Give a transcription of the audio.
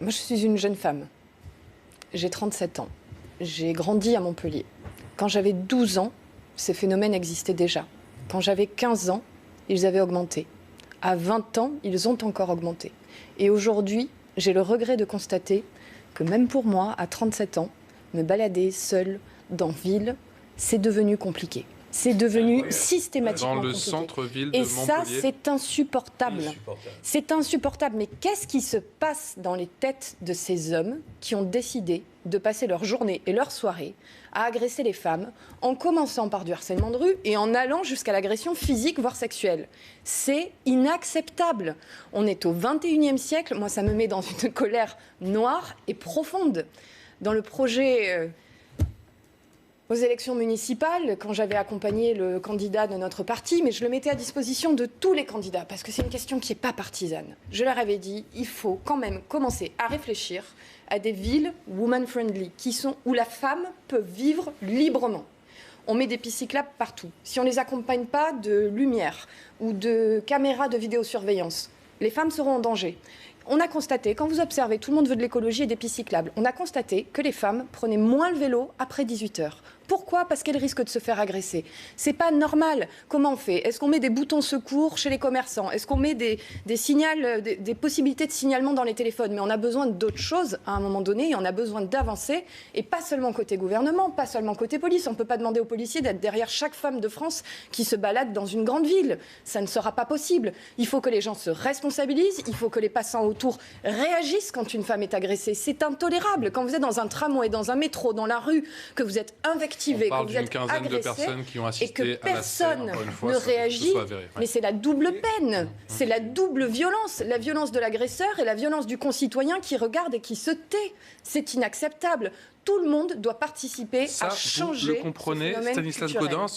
Moi, je suis une jeune femme. J'ai 37 ans. J'ai grandi à Montpellier. Quand j'avais 12 ans, ces phénomènes existaient déjà. Quand j'avais 15 ans, ils avaient augmenté. À 20 ans, ils ont encore augmenté. Et aujourd'hui, j'ai le regret de constater que même pour moi, à 37 ans, me balader seule dans ville, c'est devenu compliqué. C'est devenu systématiquement dans le compliqué. centre-ville de Et Montpellier. ça, c'est insupportable. C'est insupportable. Mais qu'est-ce qui se passe dans les têtes de ces hommes qui ont décidé de passer leur journée et leur soirée à agresser les femmes, en commençant par du harcèlement de rue et en allant jusqu'à l'agression physique, voire sexuelle? C'est inacceptable. On est au 21e siècle. Moi, ça me met dans une colère noire et profonde. Dans le projet... aux élections municipales, quand j'avais accompagné le candidat de notre parti, mais je le mettais à disposition de tous les candidats, parce que c'est une question qui n'est pas partisane. Je leur avais dit, il faut quand même commencer à réfléchir à des villes woman-friendly, où la femme peut vivre librement. On met des pistes cyclables partout. Si on ne les accompagne pas de lumière ou de caméras de vidéosurveillance, les femmes seront en danger. On a constaté, quand vous observez, tout le monde veut de l'écologie et des pistes cyclables, on a constaté que les femmes prenaient moins le vélo après 18h. Pourquoi ? Parce qu'elles risquent de se faire agresser. C'est pas normal. Comment on fait ? Est-ce qu'on met des boutons secours chez les commerçants ? Est-ce qu'on met des possibilités de signalement dans les téléphones ? Mais on a besoin d'autres choses à un moment donné et on a besoin d'avancer. Et pas seulement côté gouvernement, pas seulement côté police. On ne peut pas demander aux policiers d'être derrière chaque femme de France qui se balade dans une grande ville. Ça ne sera pas possible. Il faut que les gens se responsabilisent. Il faut que les passants autour réagissent quand une femme est agressée. C'est intolérable. Quand vous êtes dans un tramway, dans un métro, dans la rue, que vous êtes invectivé, on parle que vous d'une êtes quinzaine agressé, de personnes qui ont assisté et que à la scène, personne encore une fois, ne sans que ce réagit, soit avéré. mais c'est la double peine, c'est la double violence, la violence de l'agresseur et la violence du concitoyen qui regarde et qui se tait. C'est inacceptable. Tout le monde doit participer à changer vous le comprenez, ce phénomène Stanislas culturel. Gaudin,